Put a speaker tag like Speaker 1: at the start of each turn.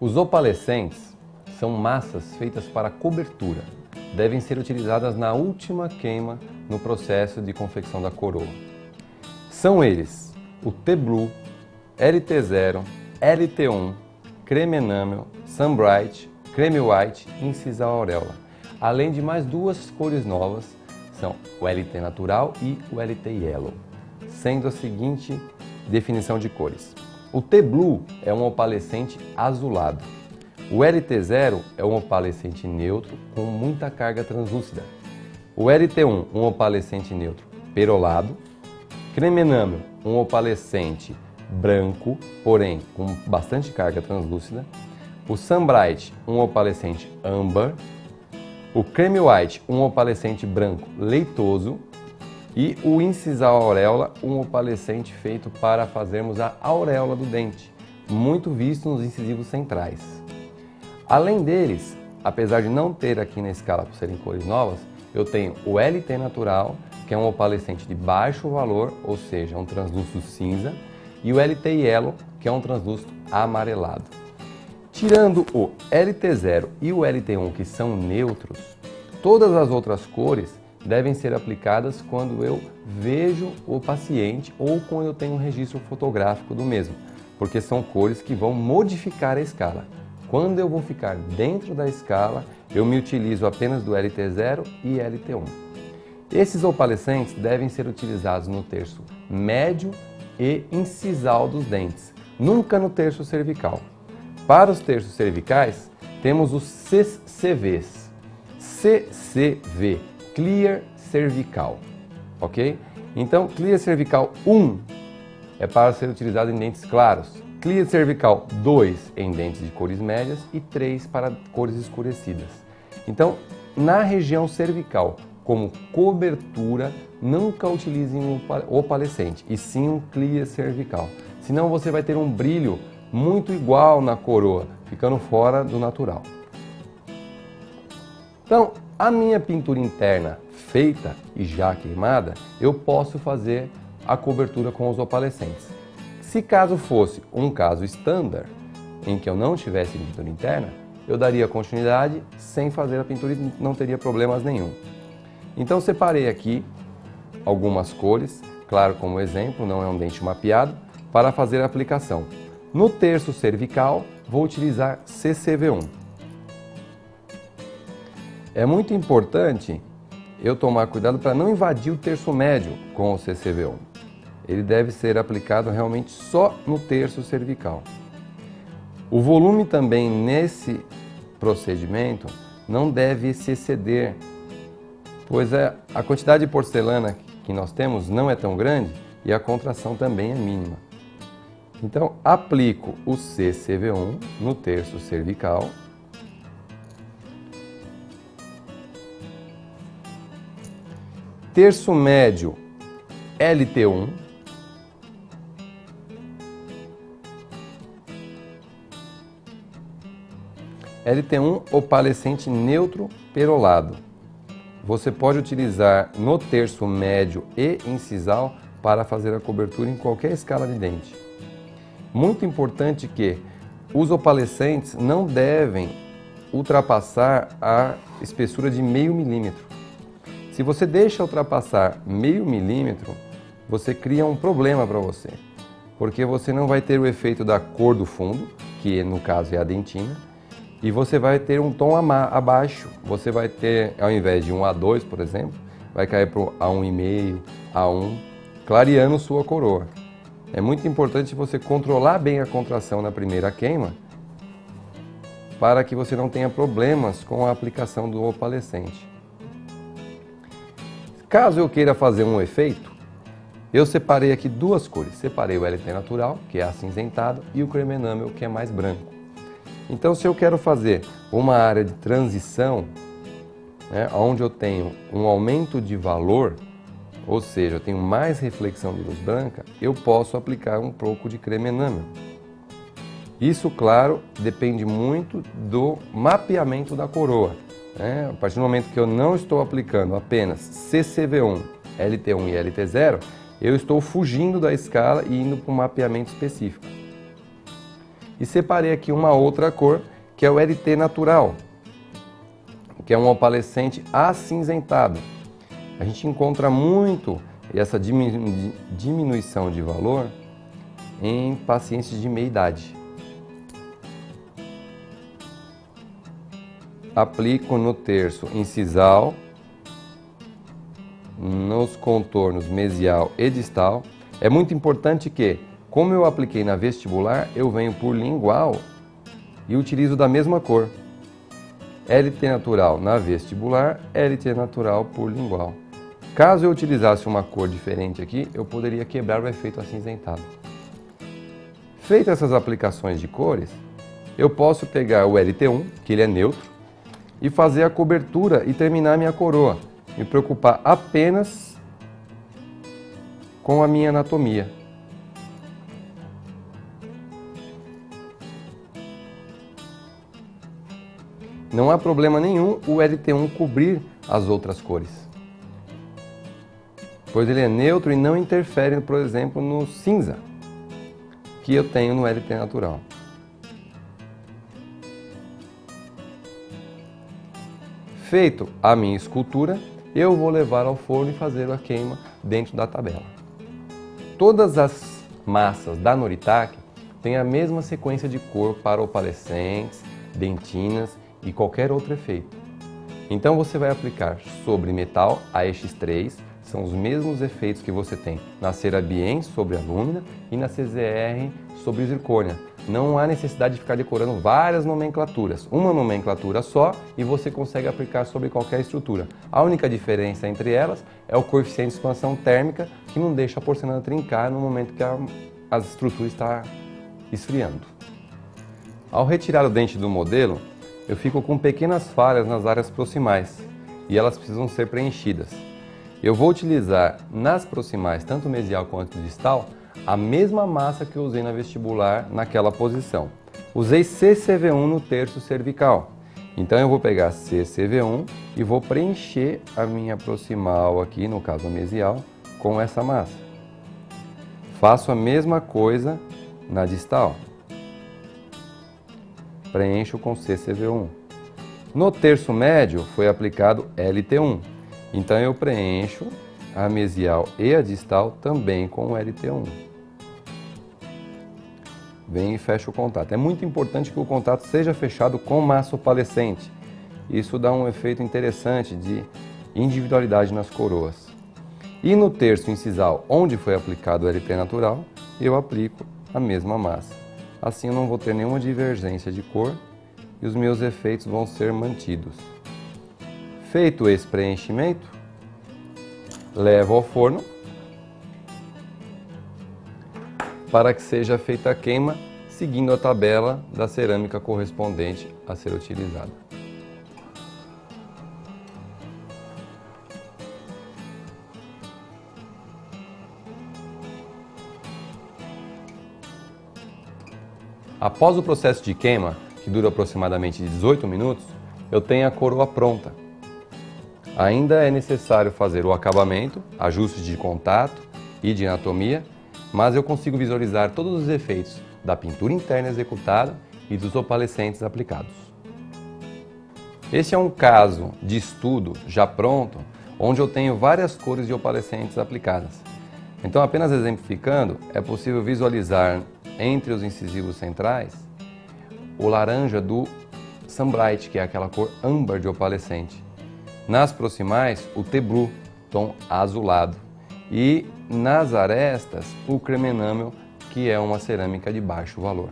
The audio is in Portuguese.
Speaker 1: Os opalescentes são massas feitas para cobertura. Devem ser utilizadas na última queima no processo de confecção da coroa. São eles o T-Blue, LT0, LT1, Creme Enamel, Sunbright, Creme White e Incisal Auréola. Além de mais duas cores novas, são o LT Natural e o LT Yellow, sendo a seguinte definição de cores. O T-Blue é um opalescente azulado. O LT0 é um opalescente neutro com muita carga translúcida. O LT1, um opalescente neutro perolado. Creme Enamel, um opalescente branco, porém com bastante carga translúcida. O Sunbright, um opalescente âmbar. O Creme White, um opalescente branco leitoso. E o Incisal Auréola, um opalescente feito para fazermos a auréola do dente, muito visto nos incisivos centrais. Além deles, apesar de não ter aqui na escala por serem cores novas, eu tenho o LT Natural, que é um opalescente de baixo valor, ou seja, um translúcido cinza, e o LT Yellow, que é um translúcido amarelado. Tirando o LT0 e o LT1, que são neutros, todas as outras cores devem ser aplicadas quando eu vejo o paciente ou quando eu tenho um registro fotográfico do mesmo, porque são cores que vão modificar a escala. Quando eu vou ficar dentro da escala, eu me utilizo apenas do LT0 e LT1. Esses opalescentes devem ser utilizados no terço médio e incisal dos dentes, nunca no terço cervical. Para os terços cervicais, temos os CCVs. CCV, Clear Cervical, ok? Então, Clear Cervical 1 é para ser utilizado em dentes claros, Clear Cervical 2 em dentes de cores médias e 3 para cores escurecidas. Então, na região cervical, como cobertura, nunca utilize um opalescente, e sim um Clear Cervical. Senão você vai ter um brilho muito igual na coroa, ficando fora do natural. Então, a minha pintura interna feita e já queimada, eu posso fazer a cobertura com os opalescentes. Se caso fosse um caso estándar, em que eu não tivesse pintura interna, eu daria continuidade sem fazer a pintura e não teria problemas nenhum. Então separei aqui algumas cores, claro, como exemplo, não é um dente mapeado, para fazer a aplicação. No terço cervical, vou utilizar CCV1. É muito importante eu tomar cuidado para não invadir o terço médio com o CCV1. Ele deve ser aplicado realmente só no terço cervical. O volume também nesse procedimento não deve se exceder, pois a quantidade de porcelana que nós temos não é tão grande e a contração também é mínima. Então, aplico o CCV1 no terço cervical. Terço médio, LT1. LT1, opalescente neutro perolado. Você pode utilizar no terço médio e incisal para fazer a cobertura em qualquer escala de dente. Muito importante que os opalescentes não devem ultrapassar a espessura de 0,5 milímetro. Se você deixa ultrapassar 0,5 milímetro, você cria um problema para você, porque você não vai ter o efeito da cor do fundo, que no caso é a dentina, e você vai ter um tom abaixo. Você vai ter, ao invés de um A2, por exemplo, vai cair para o A1,5, A1, clareando sua coroa. É muito importante você controlar bem a contração na primeira queima, para que você não tenha problemas com a aplicação do opalescente. Caso eu queira fazer um efeito, eu separei aqui duas cores. Separei o LT Natural, que é acinzentado, e o Creme Enamel, que é mais branco. Então, se eu quero fazer uma área de transição, onde eu tenho um aumento de valor, ou seja, eu tenho mais reflexão de luz branca, eu posso aplicar um pouco de Creme Enamel. Isso, claro, depende muito do mapeamento da coroa. A partir do momento que eu não estou aplicando apenas CCV1, LT1 e LT0, eu estou fugindo da escala e indo para um mapeamento específico. E separei aqui uma outra cor, que é o LT natural, que é um opalescente acinzentado. A gente encontra muito essa diminuição de valor em pacientes de meia idade. Aplico no terço incisal, nos contornos mesial e distal. É muito importante que, como eu apliquei na vestibular, eu venho por lingual e utilizo da mesma cor. LT natural na vestibular, LT natural por lingual. Caso eu utilizasse uma cor diferente aqui, eu poderia quebrar o efeito acinzentado. Feitas essas aplicações de cores, eu posso pegar o LT1, que ele é neutro, e fazer a cobertura e terminar a minha coroa. Me preocupar apenas com a minha anatomia. Não há problema nenhum o LT1 cobrir as outras cores, pois ele é neutro e não interfere, por exemplo, no cinza que eu tenho no LT natural. Feito a minha escultura, eu vou levar ao forno e fazer a queima dentro da tabela. Todas as massas da Noritake têm a mesma sequência de cor para opalescentes, dentinas e qualquer outro efeito. Então você vai aplicar sobre metal AEX3, são os mesmos efeitos que você tem na cera Bienne sobre alúmina e na CZR sobre zircônia. Não há necessidade de ficar decorando várias nomenclaturas. Uma nomenclatura só e você consegue aplicar sobre qualquer estrutura. A única diferença entre elas é o coeficiente de expansão térmica, que não deixa a porcelana trincar no momento que a estrutura está esfriando. Ao retirar o dente do modelo, eu fico com pequenas falhas nas áreas proximais e elas precisam ser preenchidas. Eu vou utilizar nas proximais, tanto mesial quanto distal, a mesma massa que eu usei na vestibular naquela posição. Usei CCV1 no terço cervical. Então eu vou pegar CCV1 e vou preencher a minha proximal aqui, no caso a mesial, com essa massa. Faço a mesma coisa na distal. Preencho com CCV1. No terço médio foi aplicado LT1. Então eu preencho a mesial e a distal também com o LT1. Venho e fecho o contato. É muito importante que o contato seja fechado com massa opalescente. Isso dá um efeito interessante de individualidade nas coroas. E no terço incisal, onde foi aplicado o LT natural, eu aplico a mesma massa. Assim eu não vou ter nenhuma divergência de cor e os meus efeitos vão ser mantidos. Feito esse preenchimento, levo ao forno para que seja feita a queima seguindo a tabela da cerâmica correspondente a ser utilizada. Após o processo de queima, que dura aproximadamente 18 minutos, eu tenho a coroa pronta. Ainda é necessário fazer o acabamento, ajustes de contato e de anatomia, mas eu consigo visualizar todos os efeitos da pintura interna executada e dos opalescentes aplicados. Este é um caso de estudo já pronto, onde eu tenho várias cores de opalescentes aplicadas. Então, apenas exemplificando, é possível visualizar entre os incisivos centrais o laranja do Sunbright, que é aquela cor âmbar de opalescente. Nas proximais, o T-Blue, tom azulado. E nas arestas, o creme enamel, que é uma cerâmica de baixo valor.